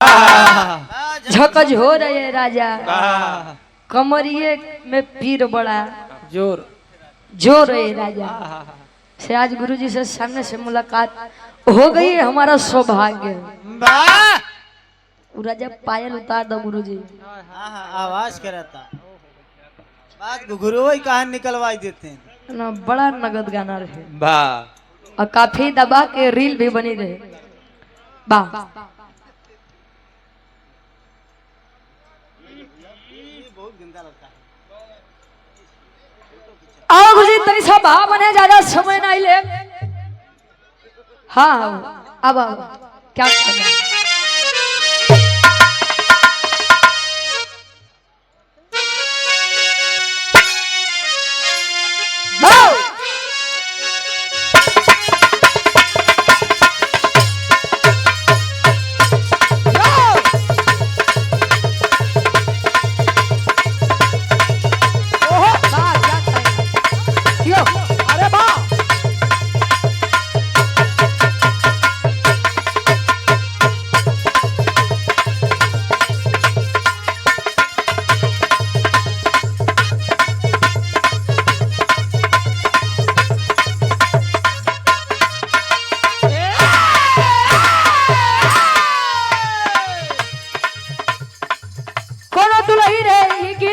झकझ हो रहे राजा, कमरिए में पीर बड़ा जोर जोर है राजा। से आज गुरुजी से सामने से मुलाकात हो गई है, हमारा सौभाग्य। राजा पायल उतार दो गुरुजी। आवाज करता बात गुरु वही कहानी निकलवाई देते हैं ना, बड़ा नगद गाना रहे और काफी दबा के रील भी बनी रहे। वाह आओ गुरुजी, तनी सा भाव बने, ज्यादा समय नहीं ले। हाँ अब क्या करना है?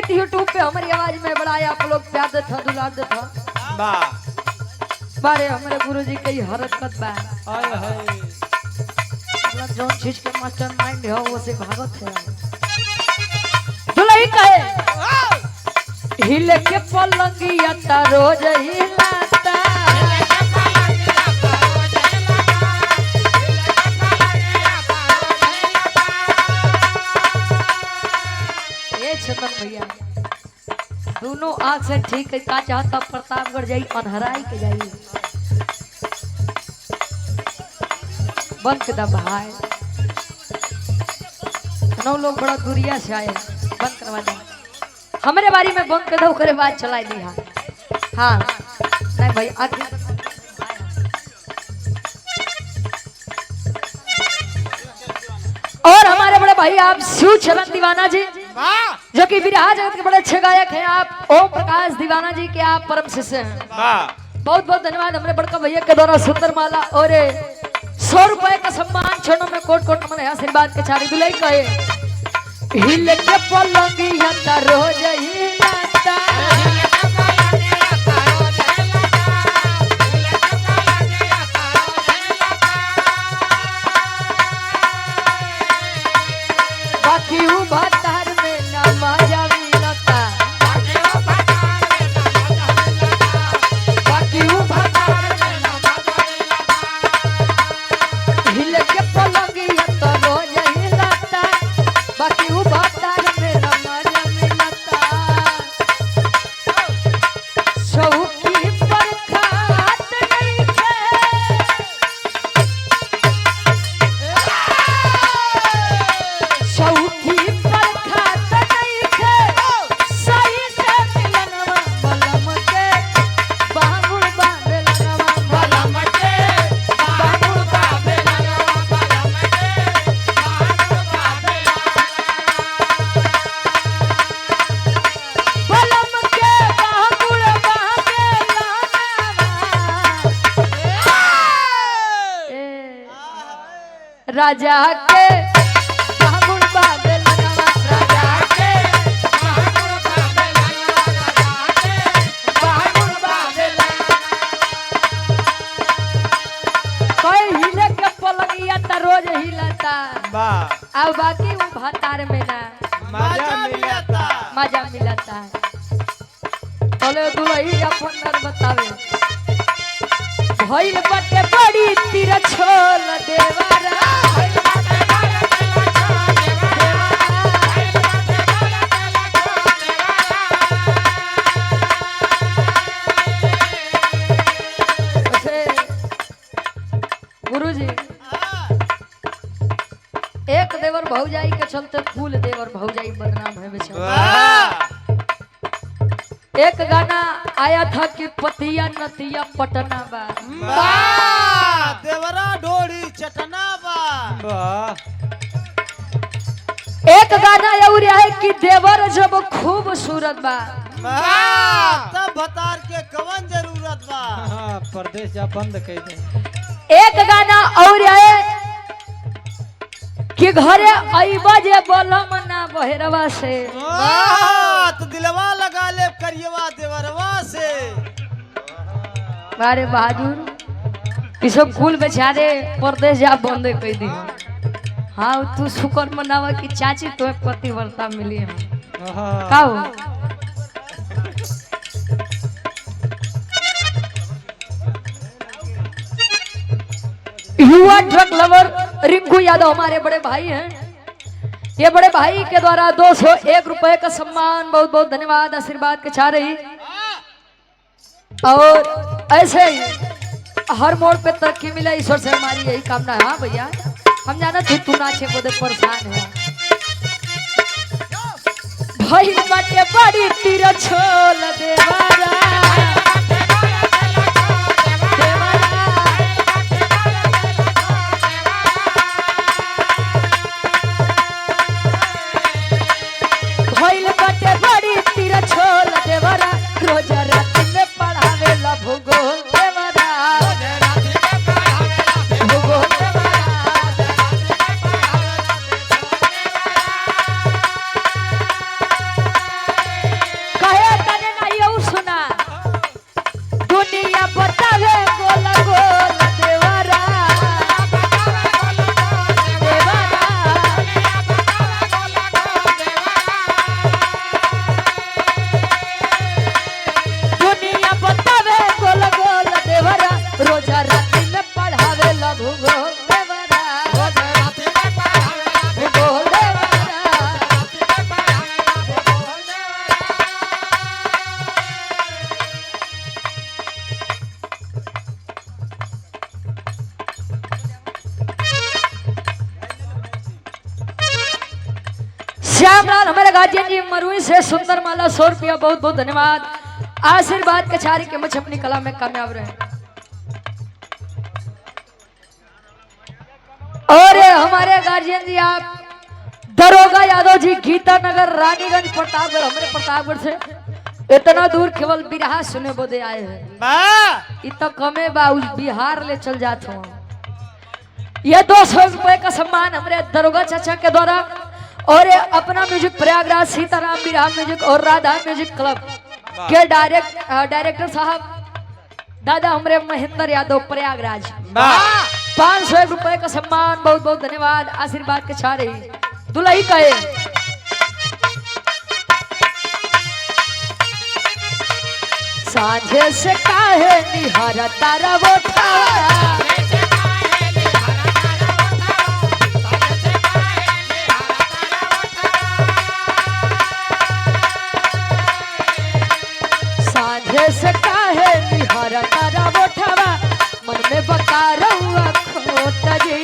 यूट्यूब पे हमारी आवाज में बड़ा आप लोग प्यार देता दुलार देता बारे हमारे गुरुजी के हरकत बा। जो चीज के मास्टर माइंड है वो से भागत है। दुलही कहे हिले के पलंगिया ता रोज हिलाता, ए छतन भैया दोनों आँख से ठीक है का चाहता प्रतापगढ़ जाई अनहराई के जाई बंद कर भाई। नौ लोग बड़ा दूरिया से आए, बंद करवा दे हमारे बारी में, बंद कर दो करे बाद चलाई दी। हाँ नहीं भाई आगे। और हमारे बड़े भाई आप शिव चरण दीवाना जी जो कि विरहा जगत के बड़े अच्छे गायक हैं, आप ओम प्रकाश दीवाना जी के आप परम शिष्य हैं। बहुत बहुत धन्यवाद हमारे बड़का भैया के द्वारा सुंदर माला और 100 रुपए का सम्मान छोड़ो में कोट कोट मन आशीर्वाद के छाड़ी दुलाई कहे हिले के पलंगिया ता रोज हिलाता, बाकी हूँ भातार में ना मजा मिलता, बाकी हूँ भातार में ना मजा मिलता, हिले के पलंगिया ता रोज हिलाता, बाकी हूँ भातार में ना मजा मिलता। शौकी बरखात नहीं थे, शौकी बरखात नहीं थे, सही से मिलनवा बलम के बाबुल बाबेलनवा बलम के बाबुल बाबेलनवा बलम के बाबुल राजा के बाबुल बाबेलनवा, राजा के बाबुल बाबेलनवा, राजा के बाबुल बाबेलनवा। कोई हिले के पलंगिया ता रोज हिलाता, अब बाकी वो भातार में ना मजा मिलता। बोले दुलही अपन नर बतावे भइल बटे बड़ी तीर छोल देवारा, गुरुजी एक देवर भौजाई के चलते फूल देवर भौजाई बदनाम है बेचारा। एक गाना आया था कि पतिया नतिया पटना बा, देवरा डोरी चटना बा। एक गाना और है कि देवर जब खूब सूरत बा तब भतार के कवन जरूरत बा। हाँ, परदेश जा बंद कह दे। एक गाना और है कि घरे आईबा जे बोलम ना बहरवा से तो दिलवा लगा ले करियवा देवरवा से। अरे बहादुर इस कुल बेचारे परदेश जा बंद कह दी। हाँ तू शुक्र मनावा कि चाची तो पतिव्रता मिली है का हो? युवा ड्रग लवर रिंकू यादव हमारे बड़े भाई हैं। ये बड़े भाई के द्वारा 201 रुपए का सम्मान, बहुत बहुत धन्यवाद, आशीर्वाद के चाह रही। और ऐसे ही हर मोड़ पे तरक्की मिले ईश्वर से हमारी यही कामना है। हाँ भैया हम जाना तू नाचे को देख परेशान है भाई बाटे बड़ी तीर छोल देवारा भइल बाटे बड़ी तीर छोल देवारा रोज रात में पढ़ावे ला भूगोल देवारा भूगोल बतावे गोल गोल देवरा दुनिया बतावे गोल गोल देवरा रोजा राती में पढ़ावे ला भूगोल देवरा रोजा राती में पढ़ावे भूगोल देवरा। श्यामलाल हमारे गार्जियन जी मरुई से सुंदर माला 100 रुपया, बहुत बहुत धन्यवाद, आशीर्वाद कचारी के मुझे अपनी कला में कामयाब रहे। और हमारे गार्जियन जी आप दरोगा यादव जी गीता नगर रानीगंज प्रतापगढ़, हमारे प्रतापगढ़ से इतना दूर केवल बिरहा सुने बोधे आए हैं। इतना कमे बा बिहार ले चल जाते हो। यह 200 रुपए का सम्मान हमारे दरोगा चाचा के द्वारा और अपना म्यूजिक प्रयागराज सीताराम बिरहा म्यूजिक और राधा म्यूजिक क्लब के डायरेक्टर साहब दादा हमारे महेंद्र यादव प्रयागराज 501 रुपए का सम्मान, बहुत बहुत धन्यवाद, आशीर्वाद के छा रही। दुल्ही कहे साझे से काहे निहारा तारा वो से काहे निहारा तारा बोठवा मन में बका रहुआ खोट जी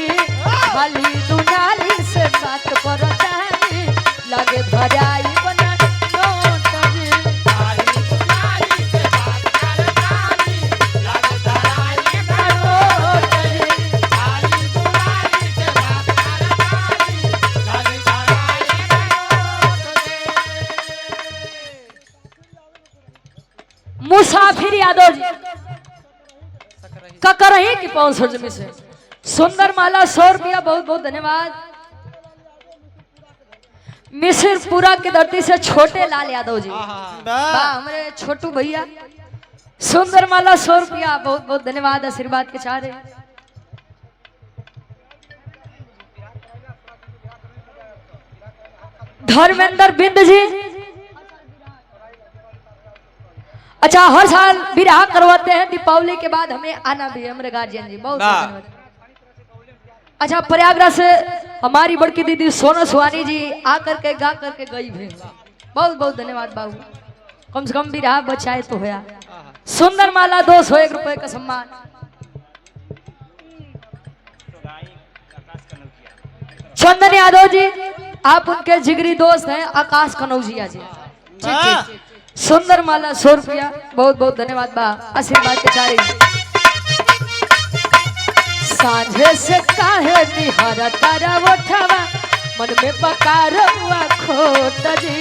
खाली दुनाली से बात कर चाहे लगे भराई बना नोट जी खाली दुनाली से बात कर चाहे लगे भराई बना नोट जी खाली दुनाली से बात कर चाहे लगे भराई मुसाफिर यादव जी ककरही की 500 में से सुंदर माला 100 रुपया, बहुत बहुत धन्यवाद। मिसिरपुरा की धरती से छोटे लाल यादव जी हमारे छोटू भैया सुंदर माला 100 रुपया, बहुत बहुत धन्यवाद, आशीर्वाद के चाह रहे। धर्मेंद्र बिंद जी अच्छा हर साल बिरहा करवाते हैं, दीपावली के बाद हमें आना भी है हमारे गार्जियन जी, बहुत धन्यवाद। अच्छा प्रयागराज से हमारी बड़की दीदी सोना सुहानी जी आकर के गा करके गई भी, बहुत बहुत धन्यवाद बाबू, कम से कम बिरहा बचाए तो होया। सुंदर माला 201 रुपए का सम्मान। चंदन यादव जी आप उनके जिगरी दोस्त हैं आकाश कनौजिया जी, सुंदर माला 100 रुपया, बहुत बहुत धन्यवाद बा, आशीर्वाद के चारी। साझे से काहे निहारा तारा उठावा मन में पकार हुआ खोट जी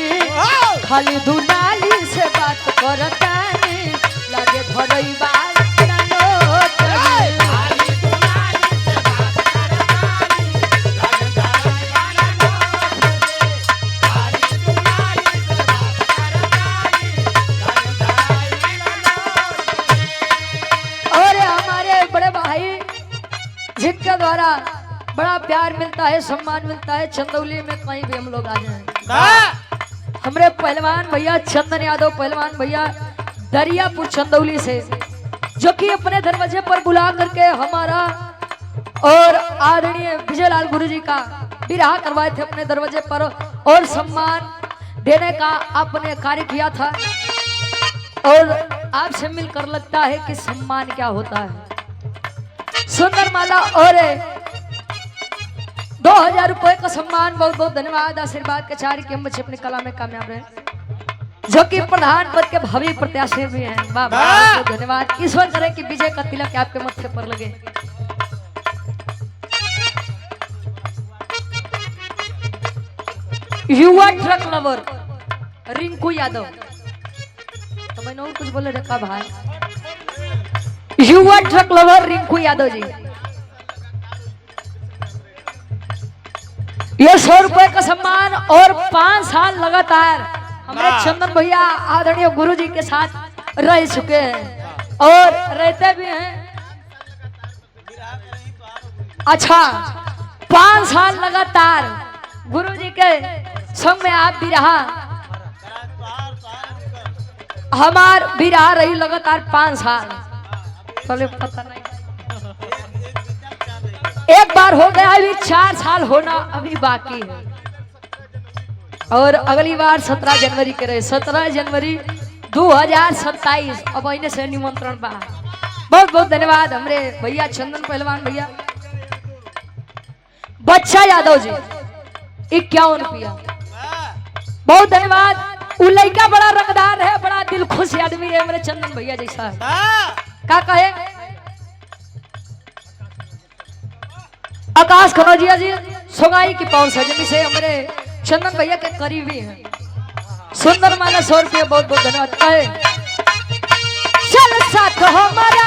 खाली दुनाली से बात करता नहीं लगे धरई बात ना लोट जी। और हमारे बड़े भाई जिनके द्वारा बड़ा प्यार मिलता है, सम्मान मिलता है, चंदौली में कहीं भी हम लोग आ जाएं। हमारे पहलवान भैया चंदन यादव, पहलवान भैया दरियापुर चंदौली से, जो कि अपने दरवाजे पर बुला करके हमारा और आदरणीय विजयलाल गुरुजी का विवाह करवाए थे अपने दरवाजे पर, और सम्मान देने का आपने कार्य किया था। और आपसे मिलकर लगता है कि सम्मान क्या होता है। सुंदर माला और 2000 रुपए का सम्मान, बहुत बहुत धन्यवाद। आशीर्वाद के चार की हम बच्चे अपनी कला में कामयाब रहे, जो कि प्रधान पद के भावी प्रत्याशी भी हैं। वाह वाह, धन्यवाद। ईश्वर करे कि विजय का तिलक आपके मत्थे पर लगे। युवा ट्रक लवर रिंकू यादव, तो मैंने और कुछ बोले रखा भाई। युवा ट्रक लवर रिंकू यादव जी, ये 100 रुपए का सम्मान और 5 साल लगातार हमारे चंदन भैया आदरणीय गुरुजी के साथ रह चुके हैं और रहते भी हैं। अच्छा, 5 साल लगातार गुरुजी के संग में आप भी रहा, हमार भी रहा रही लगातार 5 साल। चलो पता नहीं, एक बार हो गया, अभी 4 साल होना अभी बाकी है। और अगली बार 17 जनवरी के रहे, 17 जनवरी 2027। अब इन्हें से निमंत्रण बा। बहुत बहुत धन्यवाद हमरे भैया चंदन पहलवान भैया। बच्चा यादव जी 51 रुपया, बहुत धन्यवाद। उ लड़का बड़ा रंगदार है, बड़ा दिल खुश आदमी है मेरे चंदन भैया जैसा। क्या कहे आकाश खनौजिया जी सोगाई की 5 सजनी से हमारे चंदन भैया के करीबी हैं। सुंदर माला 100 रुपये, बहुत बहुत धन्यवाद। कहे चल साथ हमारा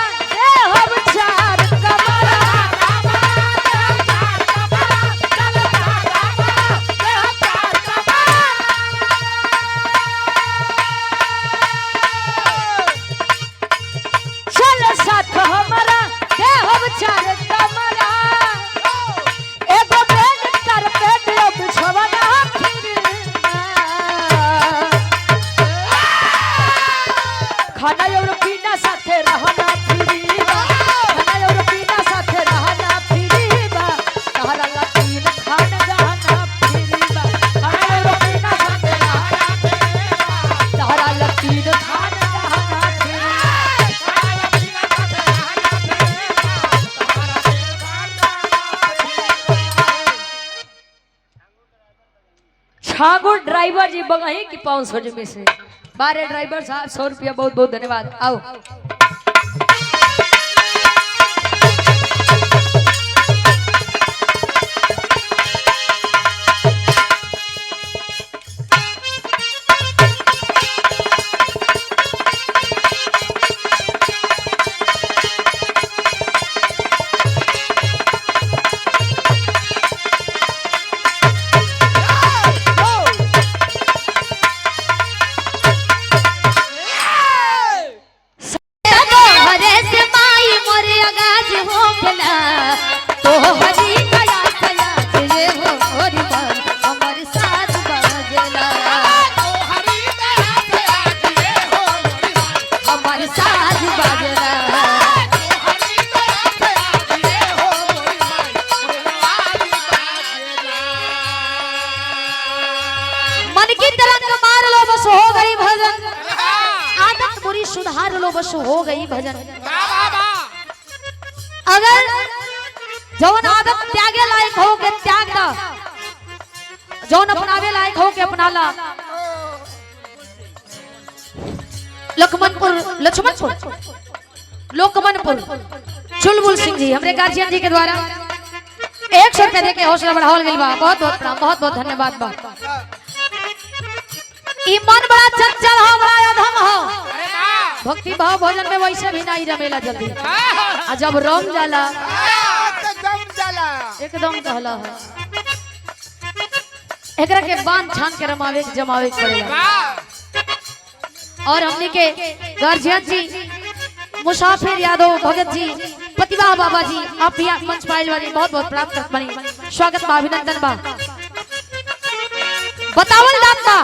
हम चार कमरा, चल साथ हमारा हम चार कमरा, खाना और पीना साथे रहना फिरीबा, खाना और पीना साथे रहना फिरीबा, तहरा लकीन खान गहना फिरीबा, खाना और पीना साथे रहना फिरीबा, तहरा लकीन खान गहना फिरीबा। छागुर ड्राइवर जी बगही की 500 में से 12 ड्राइवर साहब 100 रुपया, बहुत बहुत धन्यवाद। आओ सुधार लो, बस हो गई भजन। अगर जौन आदत त्यागे लायक हो के त्याग दा, जौन अपनावे लायक हो के अपना ला। लक्ष्मणपुर लोकमनपुर चुलबुल सिंह जी हमरे गार्जियन जी के द्वारा 100 रुपया देके हौसला बढ़ावल गइल बा। बहुत बहुत प्रणाम, बहुत बहुत धन्यवाद बा। ई मन बड़ा चंचल हो, बड़ा अधम हो। भक्ति भाव भजन में वैसे भी नहीं रमेला जल्दी, आ जब रम जाला एकदम कहला है। एकरा के बांध छान के रमावे जमावे पड़ेगा। और हमने के गार्जियन जी, मुसाफिर यादव भगत जी, प्रतिभा बाबा जी, आप भी मंच पाइल वाली बहुत बहुत प्राप्त बनी, स्वागत बा, अभिनंदन बा। बतावल दाता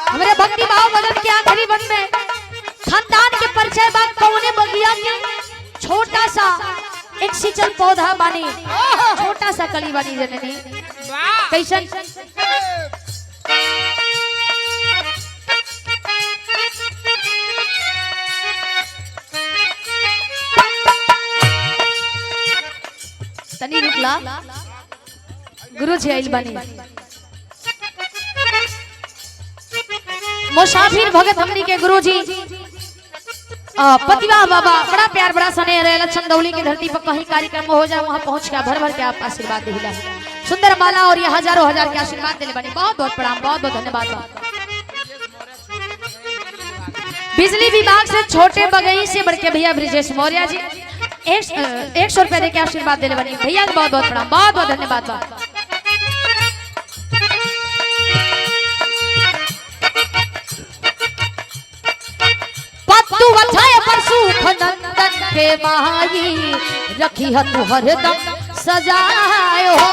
हमारे भक्ति भाव भजन के आखिरी बन में खानदान के परिचय बा। कौने बगिया के छोटा सा एक सिंचल पौधा बानी, छोटा सा कली बानी जननी कैसन तनी रुकला। गुरु जी आइल बानी, मुसाफिर भगत हमनी के गुरु जी प्रतिभा बाबा, बड़ा प्यार बड़ा स्नेह रहे। चंदौली की धरती पर कहीं कार्यक्रम हो जाए वहां पहुंच के भर भर के आप आशीर्वाद दिला। सुंदर माला और ये हजारों हजार के आशीर्वाद दिले बनी। बहुत बहुत प्रणाम, बहुत बहुत धन्यवाद। बिजली विभाग से छोटे बगई से बड़के भैया ब्रिजेश मौर्य जी 100 रुपया देके आशीर्वाद दिले बनी। भैया बहुत बहुत प्रणाम, बहुत बहुत धन्यवाद। तू वछाए परसु नंदन के माई, रखी है तू हरदम सजाए हो।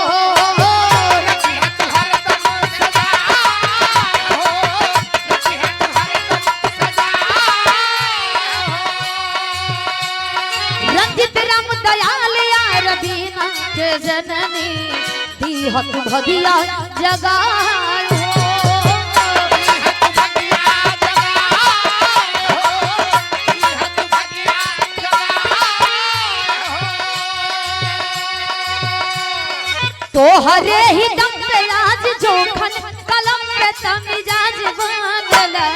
रंजित राम दयाल यार बीना के जननी, दी है तू भगिया जगाए। तो हरे ही दम पे आज जोखन कलम पे तमिजाज बांधला।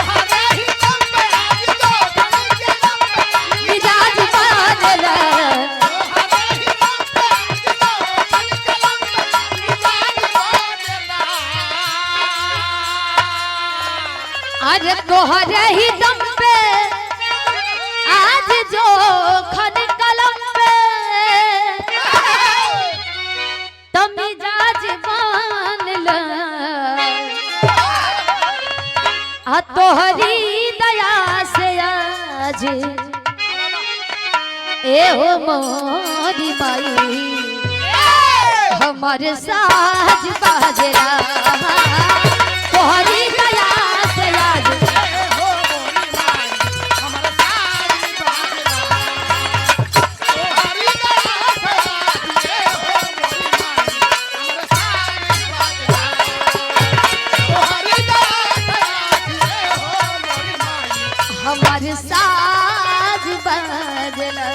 हरे ही दम पे आज जोखन कलम पे मिजाज बांधला। हरे ही दम पे आज जोखन कलम पे मिजाज बांधला। अरे तो हरे ही दम पे आज जोखन कलम पे तमिजाज बांधला। आ तोहरी दया से आज ए हो मोरी माई, हमारे साज बाजरा। तोहरी दया से आज हमारे साज बाजला।